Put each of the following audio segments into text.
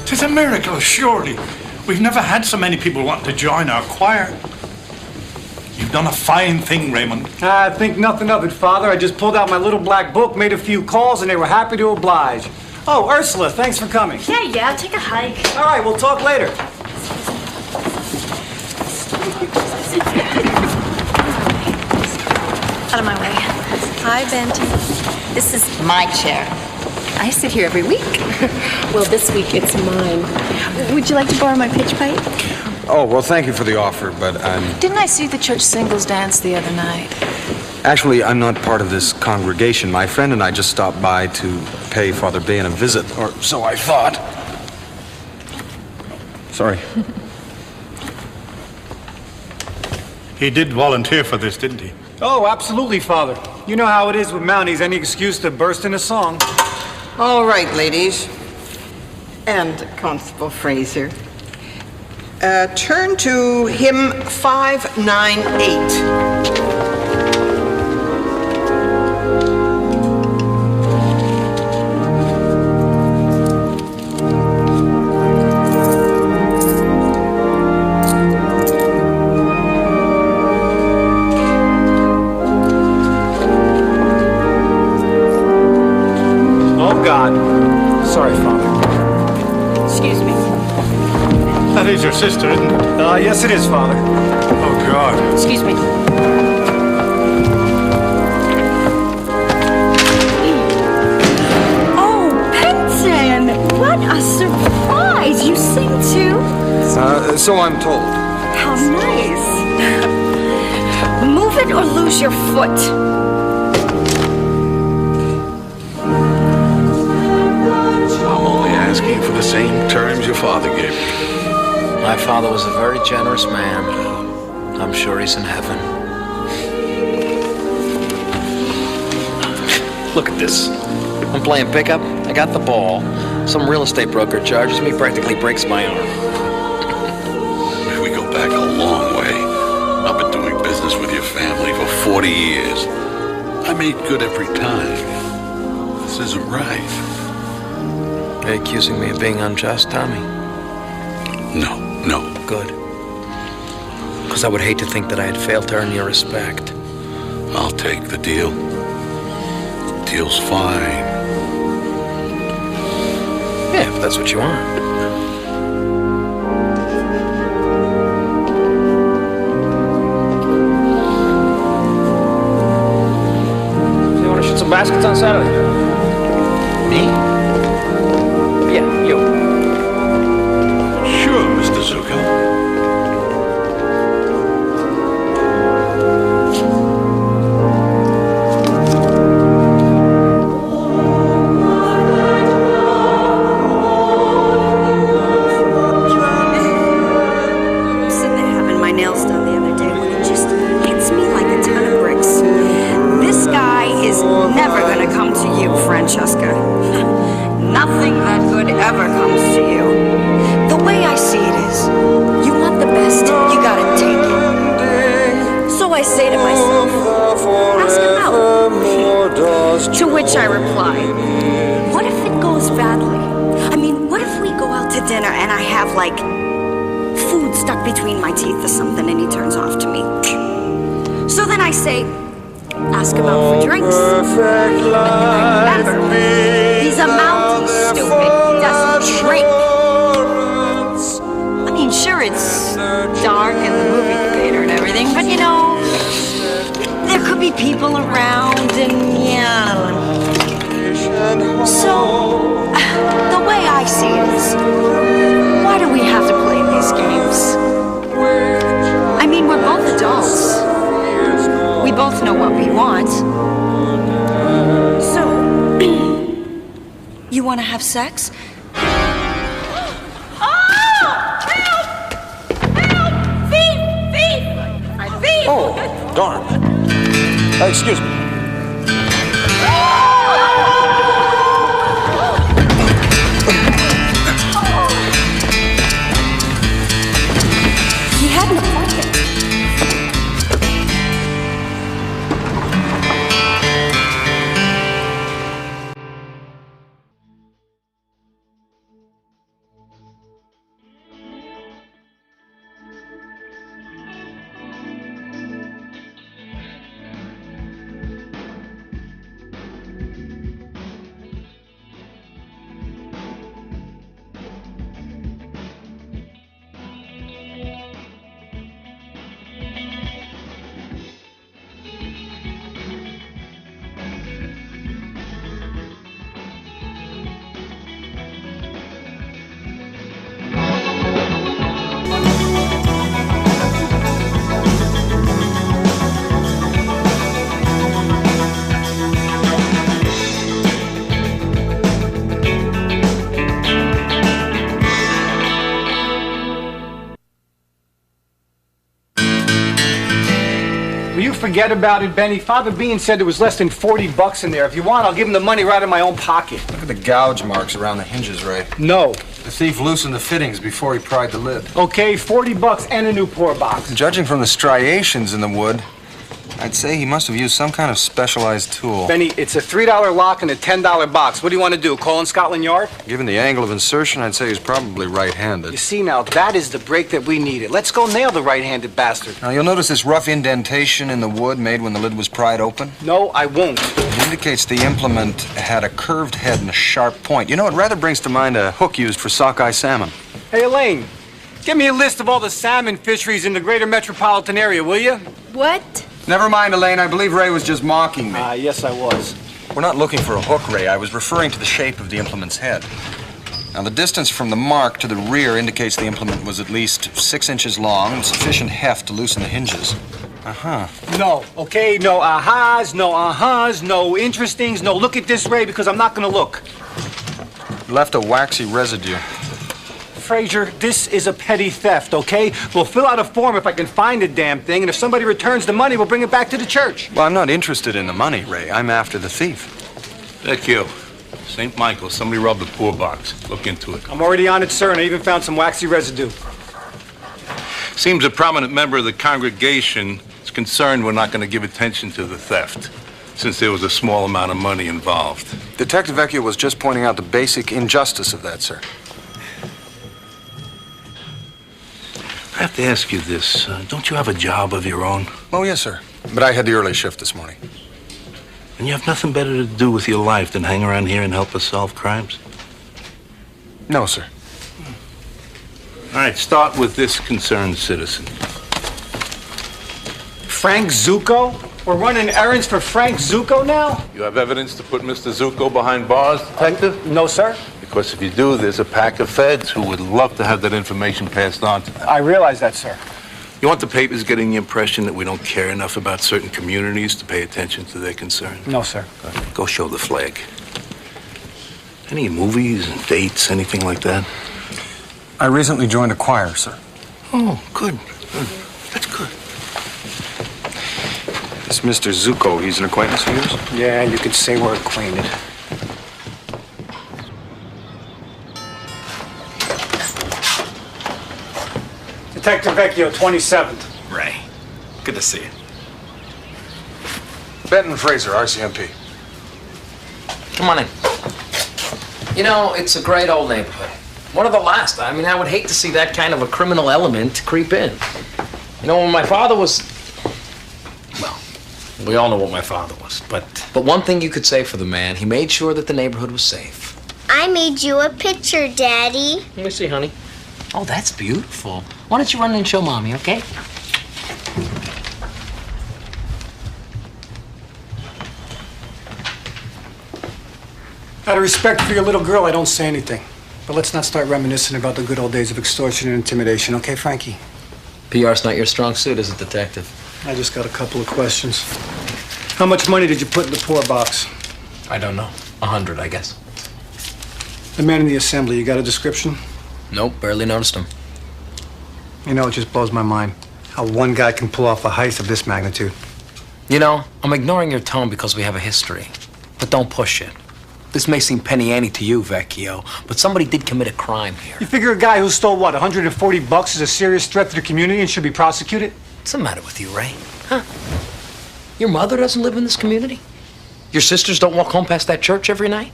'Tis a miracle, surely. We've never had so many people want to join our choir. You've done a fine thing, Raymond. I think nothing of it, Father. I just pulled out my little black book, made a few calls, and they were happy to oblige. Oh, Ursula, thanks for coming. Yeah, take a hike. All right, we'll talk later. Out of my way. Hi, Benton. This is my chair. I sit here every week. Well, this week it's mine. Would you like to borrow my pitch pipe? Oh, well, thank you for the offer, but I'm... Didn't I see the church singles dance the other night? Actually, I'm not part of this congregation. My friend and I just stopped by to pay Father Bain a visit, or so I thought. Sorry. He did volunteer for this, didn't he? Oh, absolutely, Father. You know how it is with Mounties, any excuse to burst into song. All right, ladies. And Constable Fraser. Turn to hymn 598. Your sister, isn't it? Yes, it is, Father. Oh, God. Excuse me. Oh, Benton! What a surprise! You sing too? So I'm told. How nice. Move it or lose your foot. I'm only asking for the same terms your father gave me. My father was a very generous man. I'm sure he's in heaven. Look at this. I'm playing pickup. I got the ball. Some real estate broker charges me, practically breaks my arm. We go back a long way. I've been doing business with your family for 40 years. I made good every time. This isn't right. Are you accusing me of being unjust, Tommy? No. Good. Because I would hate to think that I had failed to earn your respect. I'll take the deal. The deal's fine. Yeah, if that's what you want. So you want to shoot some baskets on Saturday? Me? Yeah, you. Sure, Mr. Zuko. Nothing that good ever comes to you. The way I see it is, you want the best, you gotta take it. So I say to myself, ask him out. To which I reply, what if it goes badly? I mean, what if we go out to dinner and I have, like, food stuck between my teeth or something and he turns off to me? So then I say, ask him out for drinks. But then I remember, he's a Mountie, stupid. He doesn't drink. I mean, sure, it's dark in the movie theater and everything, but you know, there could be people around and yeah. So, the way I see it is, why do we have to play these games? I mean, we're both adults. We both know what we want. So, you want to have sex? Oh! Help! Help! Thief! Thief! Thief! Oh, darn. Excuse me. He had an appointment. forget about it, Benny. Father Bean said there was less than 40 bucks in there. If you want, I'll give him the money right in my own pocket. Look at the gouge marks around the hinges, Ray. No. The thief loosened the fittings before he pried the lid. Okay, 40 bucks and a new pour box. Judging from the striations in the wood, I'd say he must have used some kind of specialized tool. Benny, it's a $3 lock and a $10 box. What do you want to do, call in Scotland Yard? Given the angle of insertion, I'd say he's probably right-handed. You see now, that is the break that we needed. Let's go nail the right-handed bastard. Now, you'll notice this rough indentation in the wood made when the lid was pried open. No, I won't. It indicates the implement had a curved head and a sharp point. You know, it rather brings to mind a hook used for sockeye salmon. Hey, Elaine, give me a list of all the salmon fisheries in the greater metropolitan area, will you? What? Never mind, Elaine. I believe Ray was just mocking me. Yes, I was. We're not looking for a hook, Ray. I was referring to the shape of the implement's head. Now, the distance from the mark to the rear indicates the implement was at least 6 inches long and sufficient heft to loosen the hinges. Uh-huh. No, okay? No ahas, no uh-huhs, no interestings, no look at this, Ray, because I'm not going to look. Left a waxy residue. Frazier, this is a petty theft, okay? We'll fill out a form if I can find the damn thing, and if somebody returns the money, we'll bring it back to the church. Well, I'm not interested in the money, Ray. I'm after the thief. Thank you. St. Michael, somebody robbed the poor box. Look into it. I'm already on it, sir, and I even found some waxy residue. Seems a prominent member of the congregation is concerned we're not going to give attention to the theft, since there was a small amount of money involved. Detective Vecchio was just pointing out the basic injustice of that, sir. I have to ask you this. Don't you have a job of your own? Oh, yes, sir. But I had the early shift this morning. And you have nothing better to do with your life than hang around here and help us solve crimes? No, sir. All right, start with this concerned citizen. Frank Zucco? We're running errands for Frank Zucco now? You have evidence to put Mr. Zucco behind bars, Detective? No, sir. Because if you do, there's a pack of feds who would love to have that information passed on to them. I realize that, sir. You want the papers getting the impression that we don't care enough about certain communities to pay attention to their concerns? No, sir. Go show the flag. Any movies and dates, anything like that? I recently joined a choir, sir. Oh, good. Good. That's good. This Mr. Zucco, he's an acquaintance of yours? Yeah, you could say we're acquainted. Detective Vecchio, 27th. Ray, good to see you. Benton Fraser, RCMP. Come on in. You know, it's a great old neighborhood. One of the last. I mean, I would hate to see that kind of a criminal element creep in. You know, when my father was... Well, we all know what my father was, but one thing you could say for the man, he made sure that the neighborhood was safe. I made you a picture, Daddy. Let me see, honey. Oh, that's beautiful. Why don't you run in and show Mommy, okay? Out of respect for your little girl, I don't say anything. But let's not start reminiscing about the good old days of extortion and intimidation, okay, Frankie? PR's not your strong suit, is it, Detective? I just got a couple of questions. How much money did you put in the poor box? I don't know. 100, I guess. The man in the assembly, you got a description? Nope, barely noticed him. You know, it just blows my mind how one guy can pull off a heist of this magnitude. You know, I'm ignoring your tone because we have a history. But don't push it. This may seem penny ante to you, Vecchio, but somebody did commit a crime here. You figure a guy who stole, what, 140 bucks is a serious threat to the community and should be prosecuted? What's the matter with you, Ray? Huh? Your mother doesn't live in this community? Your sisters don't walk home past that church every night?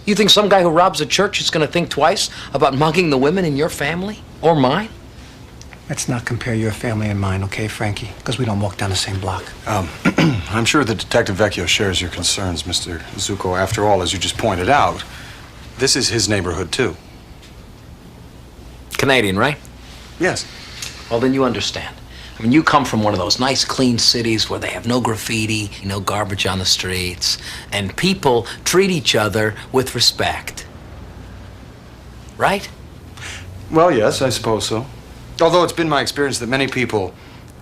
You think some guy who robs a church is going to think twice about mugging the women in your family? Or mine? Let's not compare your family and mine, okay, Frankie? Because we don't walk down the same block. I'm sure that Detective Vecchio shares your concerns, Mr. Zucco. After all, as you just pointed out, this is his neighborhood, too. Canadian, right? Yes. Well, then you understand. I mean, you come from one of those nice, clean cities where they have no graffiti, no garbage on the streets, and people treat each other with respect. Right? Well, yes, I suppose so. Although it's been my experience that many people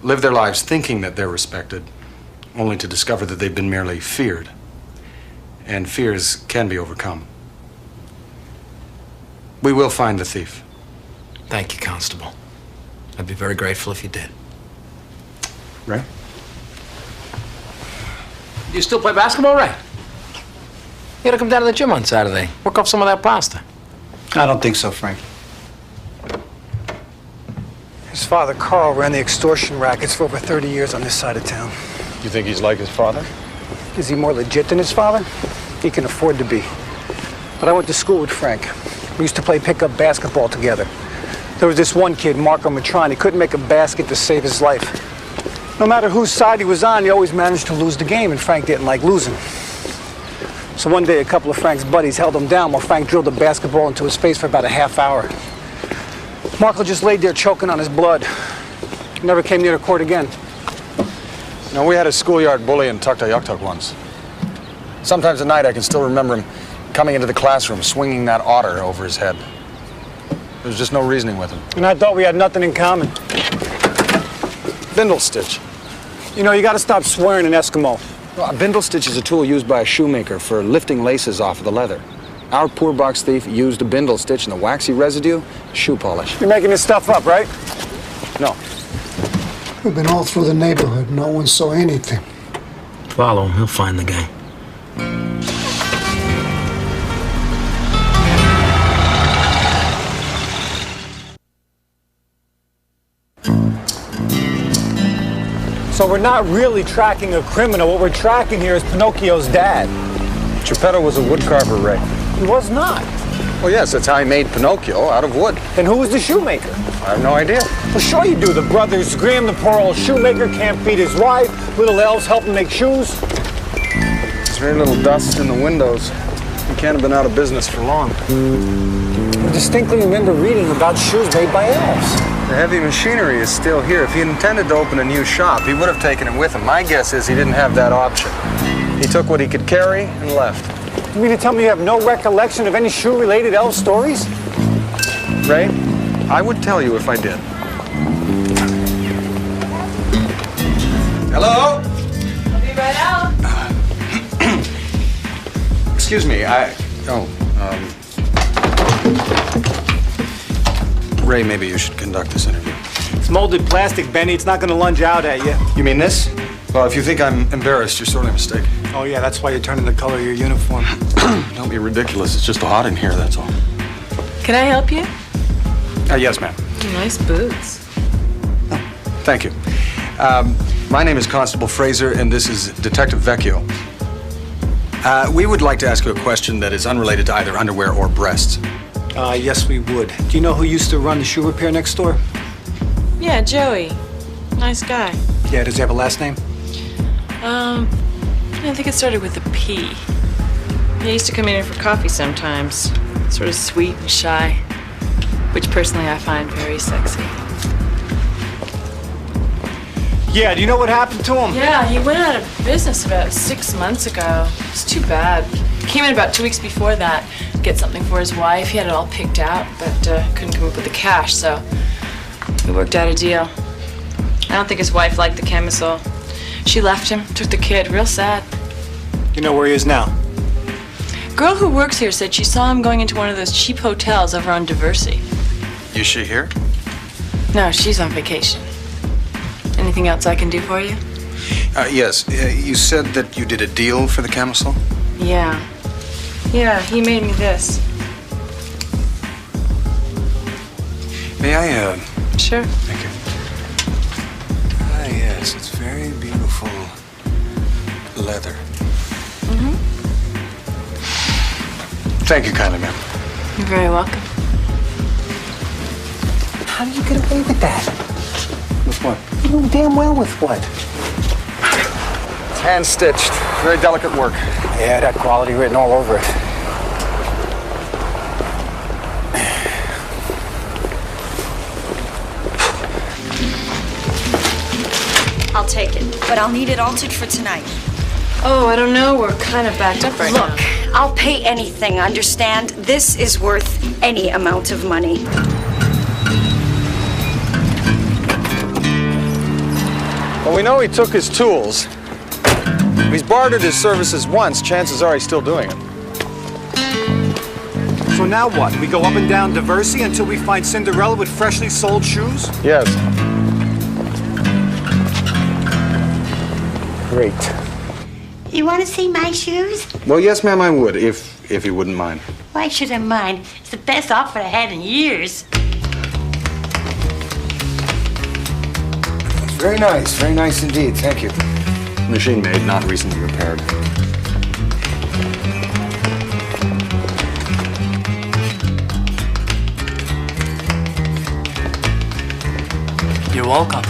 live their lives thinking that they're respected, only to discover that they've been merely feared. And fears can be overcome. We will find the thief. Thank you, Constable. I'd be very grateful if you did. Ray? You still play basketball, Ray? You gotta come down to the gym on Saturday. Work off some of that pasta. I don't think so, Frank. His father, Carl, ran the extortion rackets for over 30 years on this side of town. You think he's like his father? Is he more legit than his father? He can afford to be. But I went to school with Frank. We used to play pickup basketball together. There was this one kid, Marco Matron. He couldn't make a basket to save his life. No matter whose side he was on, he always managed to lose the game, and Frank didn't like losing. So one day, a couple of Frank's buddies held him down while Frank drilled a basketball into his face for about a half hour. Marco just laid there choking on his blood. He never came near the court again. You know, we had a schoolyard bully in Tuktoyaktuk once. Sometimes at night I can still remember him coming into the classroom swinging that otter over his head. There was just no reasoning with him. And I thought we had nothing in common. Bindle stitch. You know, you gotta stop swearing in Eskimo. Well, a bindle stitch is a tool used by a shoemaker for lifting laces off of the leather. Our poor box thief used a bindle stitch and the waxy residue, shoe polish. You're making this stuff up, right? No. We've been all through the neighborhood. No one saw anything. Follow him. He'll find the guy. So we're not really tracking a criminal. What we're tracking here is Pinocchio's dad. Geppetto was a woodcarver, Ray. He was not. Well, yes, that's how he made Pinocchio, out of wood. Then who was the shoemaker? I have no idea. Well, sure you do. The brothers Grimm, the poor old shoemaker, can't feed his wife. Little elves help him make shoes. There's very little dust in the windows. He can't have been out of business for long. I distinctly remember reading about shoes made by elves. The heavy machinery is still here. If he intended to open a new shop, he would have taken it with him. My guess is he didn't have that option. He took what he could carry and left. You mean to tell me you have no recollection of any shoe-related elf stories? Ray, I would tell you if I did. Hello? I'll be right out. Excuse me, Ray, maybe you should conduct this interview. It's molded plastic, Benny. It's not going to lunge out at you. You mean this? Well, if you think I'm embarrassed, you're sorely mistaken. Oh, yeah, that's why you're turning the color of your uniform. Don't be ridiculous. It's just hot in here, that's all. Can I help you? Yes, ma'am. Nice boots. Thank you. My name is Constable Fraser, and this is Detective Vecchio. We would like to ask you a question that is unrelated to either underwear or breasts. Yes, we would. Do you know who used to run the shoe repair next door? Yeah, Joey. Nice guy. Yeah, does he have a last name? I think it started with a P. He used to come in here for coffee sometimes. Sort of sweet and shy, which personally I find very sexy. Yeah, do you know what happened to him? Yeah, he went out of business about 6 months ago. It's too bad. Came in about 2 weeks before that, get something for his wife. He had it all picked out, but couldn't come up with the cash, so we worked out a deal. I don't think his wife liked the chemistry. She left him, took the kid. Real sad. You know where he is now? Girl who works here said she saw him going into one of those cheap hotels over on Diversey. Is she here? No, she's on vacation. Anything else I can do for you? Yes. You said that you did a deal for the camisole? Yeah. Yeah, he made me this. May I, Sure. Thank you. Ah, yes, it's very beautiful leather. Mm-hmm. Thank you kindly, ma'am. You're very welcome. How did you get away with that? With what? You know damn well with what? It's hand-stitched. Very delicate work. Yeah, that quality written all over it. I'll take it, but I'll need it altered for tonight. Oh, I don't know. We're kind of backed up right now. Look, I'll pay anything, understand? This is worth any amount of money. Well, we know he took his tools. If he's bartered his services once, chances are he's still doing it. So now what? We go up and down Diversey until we find Cinderella with freshly sold shoes? Yes. Great. You want to see my shoes? Well, yes, ma'am, I would, if you wouldn't mind. Why should I mind? It's the best offer I had in years. Very nice indeed. Thank you. Machine made, not recently repaired. You're welcome.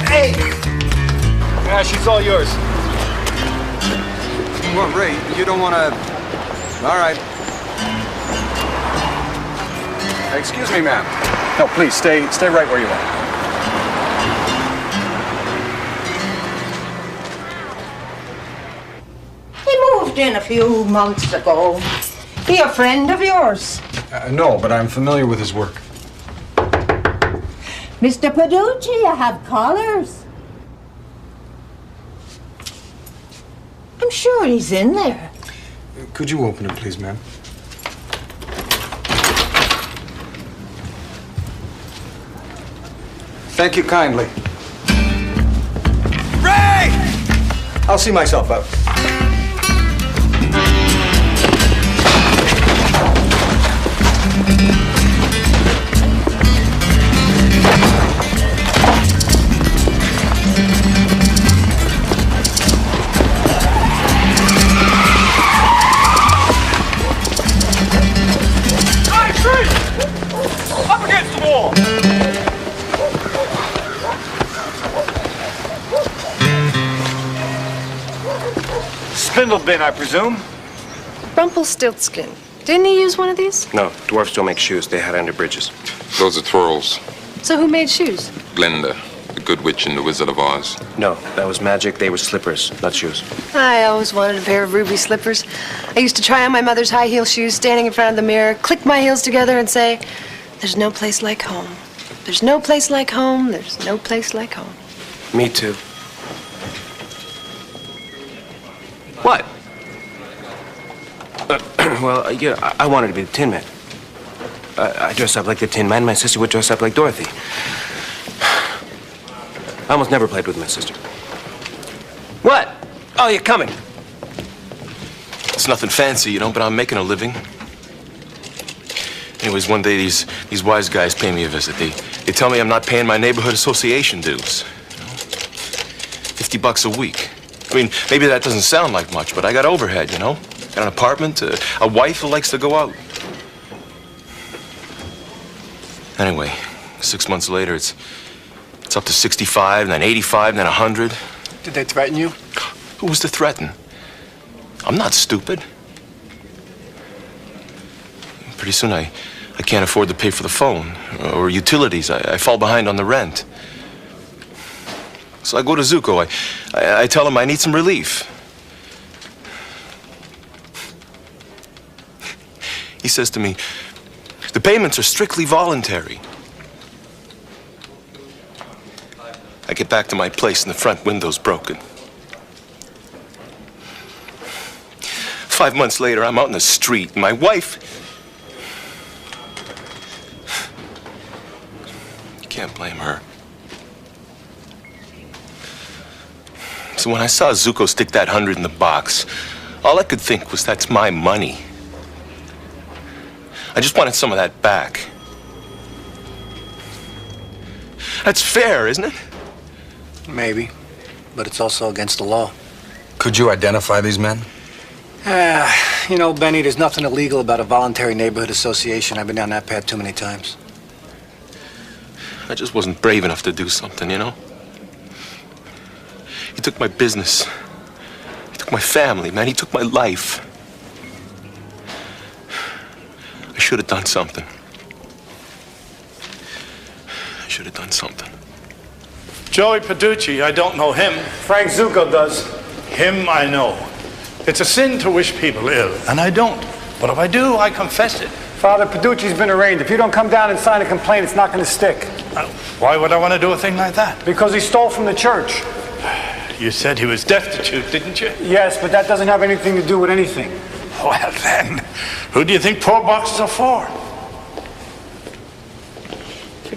Hey! Yeah, she's all yours. Well, Ray, you don't want to... All right. Excuse me, ma'am. No, please, stay right where you are. He moved in a few months ago. He a friend of yours? No, but I'm familiar with his work. Mr. Paducci, I have callers. I'm sure he's in there. Could you open it, please, ma'am? Thank you kindly. Ray! I'll see myself out. Up against the wall! Spindle bin, I presume? Rumpelstiltskin. Didn't he use one of these? No, dwarfs don't make shoes. They hide under bridges. Those are twirls. So who made shoes? Glinda, the Good Witch in The Wizard of Oz. No, that was magic. They were slippers, not shoes. I always wanted a pair of ruby slippers. I used to try on my mother's high heel shoes standing in front of the mirror, click my heels together and say, "There's no place like home. There's no place like home. There's no place like home." Me too. What? Well, yeah, I wanted to be the Tin Man. I dress up like the Tin Man. My sister would dress up like Dorothy. I almost never played with my sister. What? Oh, you're coming. It's nothing fancy, you know, but I'm making a living. Anyways, one day these wise guys pay me a visit. They tell me I'm not paying my neighborhood association dues. You know? $50 a week. I mean, maybe that doesn't sound like much, but I got overhead, you know? Got an apartment, a wife who likes to go out. Anyway, 6 months later, it's up to 65, then 85, then 100. Did they threaten you? Who was to threaten? I'm not stupid. Pretty soon I can't afford to pay for the phone or utilities. I fall behind on the rent. So I go to Zuko. I tell him I need some relief. He says to me, the payments are strictly voluntary. I get back to my place and the front window's broken. 5 months later, I'm out in the street, and my wife... You can't blame her. So when I saw Zuko stick that 100 in the box, all I could think was, that's my money. I just wanted some of that back. That's fair, isn't it? Maybe, but it's also against the law. Could you identify these men? You know, Benny, there's nothing illegal about a voluntary neighborhood association. I've been down that path too many times. I just wasn't brave enough to do something, you know? He took my business. He took my family, man. He took my life. I should have done something. I should have done something. Joey Paducci, I don't know him. Frank Zuko does. Him I know. It's a sin to wish people ill, and I don't. But if I do, I confess it. Father, Paducci's been arraigned. If you don't come down and sign a complaint, it's not going to stick. Why would I want to do a thing like that? Because he stole from the church. You said he was destitute, didn't you? Yes, but that doesn't have anything to do with anything. Well then, who do you think poor boxes are for?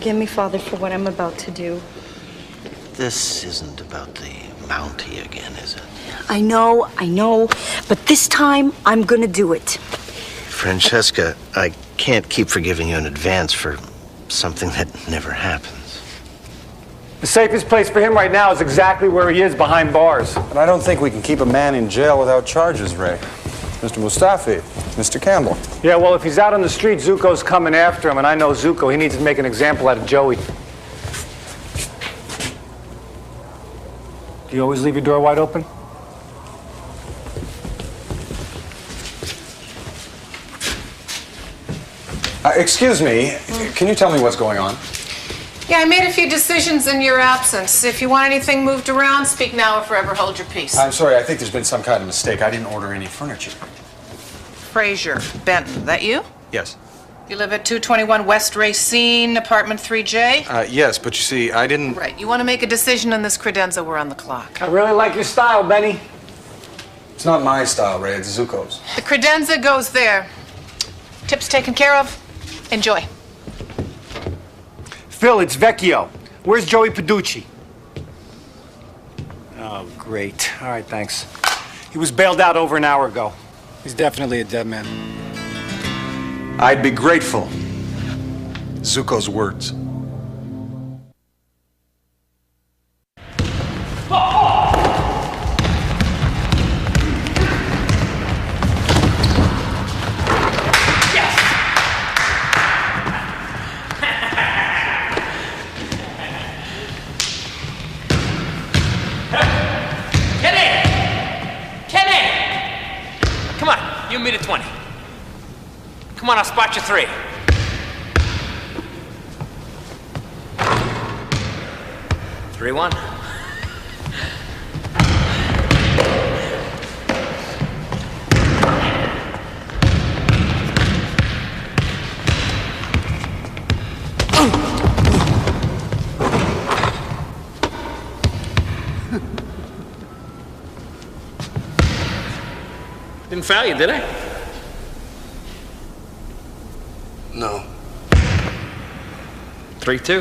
forgive me, Father, for what I'm about to do. This isn't about the Mountie again, is it? I know, but this time I'm gonna do it. Francesca, I can't keep forgiving you in advance for something that never happens. The safest place for him right now is exactly where he is, behind bars. But I don't think we can keep a man in jail without charges, Ray. Mr. Mustafi, Mr. Campbell. Yeah, well, if he's out on the street, Zuko's coming after him, and I know Zuko. He needs to make an example out of Joey. Do you always leave your door wide open? Excuse me, can you tell me what's going on? Yeah, I made a few decisions in your absence. If you want anything moved around, speak now or forever hold your peace. I'm sorry, I think there's been some kind of mistake. I didn't order any furniture. Fraser, Benton, that you? Yes. You live at 221 West Racine, apartment 3J? Yes, but you see, I didn't... Right, you want to make a decision on this credenza, we're on the clock. I really like your style, Benny. It's not my style, Ray, it's Zuko's. The credenza goes there. Tips taken care of. Enjoy. Phil, it's Vecchio. Where's Joey Peducci? Oh, great. All right, thanks. He was bailed out over an hour ago. He's definitely a dead man. I'd be grateful. Zuko's words. Come on, you meet at 20. Come on, I'll spot you 3. Three, 1. Didn't foul you, did I? No. 3-2. So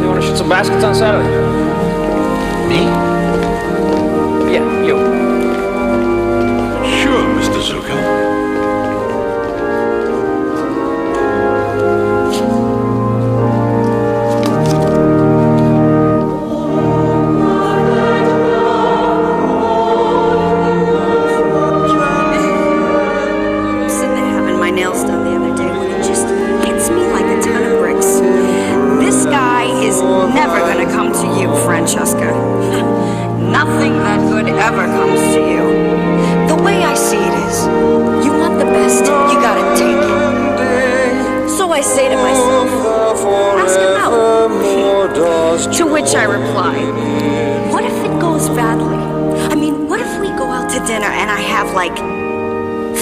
you want to shoot some baskets on Saturday? Me? Yeah, you. Sure, Mr. Zuko. Francesca. Nothing that good ever comes to you. The way I see it is, you want the best, you gotta take it. So I say to myself, ask him out. To which I reply, what if it goes badly? I mean, what if we go out to dinner and I have, like,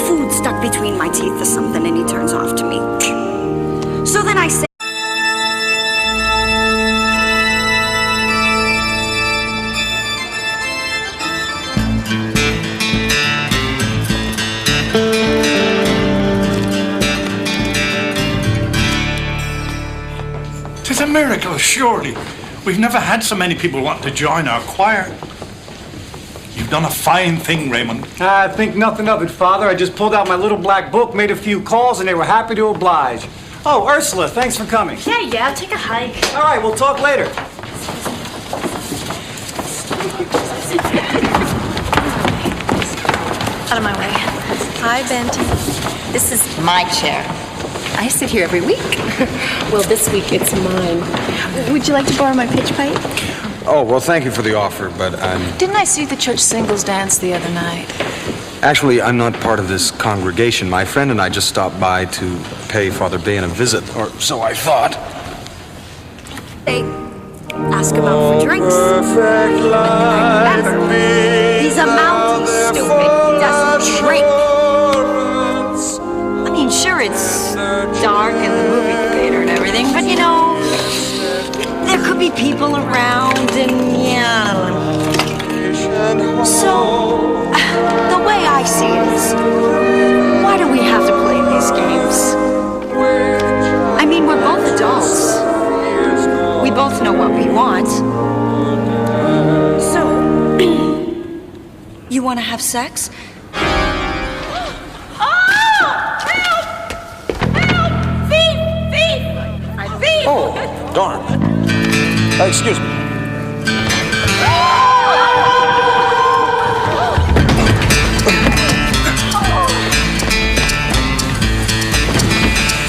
food stuck between my teeth or something and he turns off to me? So then I say, It's a miracle, surely. We've never had so many people want to join our choir. You've done a fine thing, Raymond. I think nothing of it, Father. I just pulled out my little black book, made a few calls, and they were happy to oblige. Oh, Ursula, thanks for coming. Yeah, I'll take a hike. All right, we'll talk later. Out of my way. Hi, Benton. This is my chair. I sit here every week. Well, this week it's mine. Would you like to borrow my pitch pipe? Oh, well, thank you for the offer, but I'm... Didn't I see the church singles dance the other night? Actually, I'm not part of this congregation. My friend and I just stopped by to pay Father Bain a visit, or so I thought. Hey, ask him out for drinks. Remember, he's a Mountie, stupid. He doesn't drink. I mean, sure, it's dark and the movie theater and everything, but you know, there could be people around and yeah. So, the way I see it is, why do we have to play these games? mean, we're both adults. We both know what we want. So, you want to have sex? Oh, darn. Excuse me.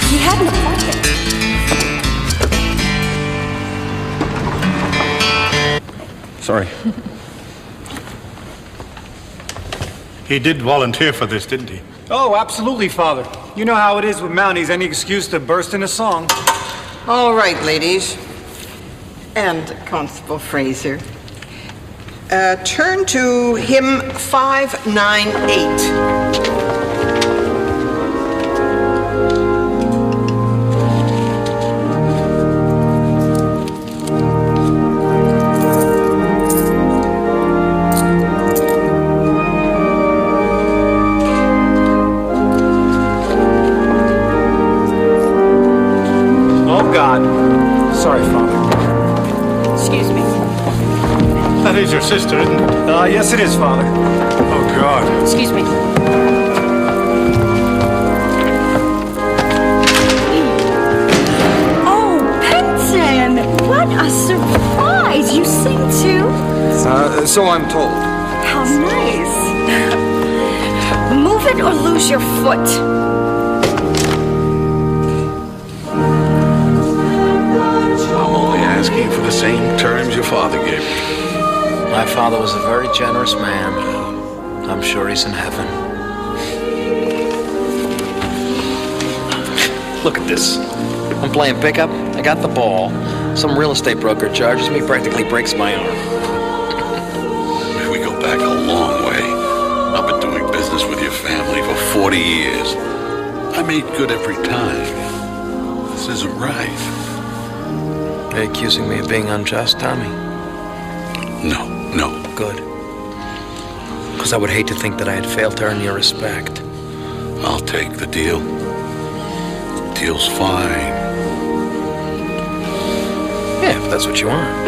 He had an appointment. Sorry. He did volunteer for this, didn't he? Oh, absolutely, Father. You know how it is with Mounties, any excuse to burst into song. All right, ladies. And Constable Fraser. Turn to hymn 598. Oh, God. Sorry, Father. Excuse me. That is your sister, isn't it? Yes, it is, Father. Oh, God. Excuse me. Oh, Benton! What a surprise! You sing too? So I'm told. How nice. Move it or lose your foot. I'm only asking for the same terms your father gave me. My father was a very generous man. I'm sure he's in heaven. Look at this. I'm playing pickup. I got the ball. Some real estate broker charges me, practically breaks my arm. We go back a long way. I've been doing business with your family for 40 years. I made good every time. This isn't right. Are you accusing me of being unjust, Tommy? No. Good. Because I would hate to think that I had failed to earn your respect. I'll take the deal. The deal's fine. Yeah, if that's what you want.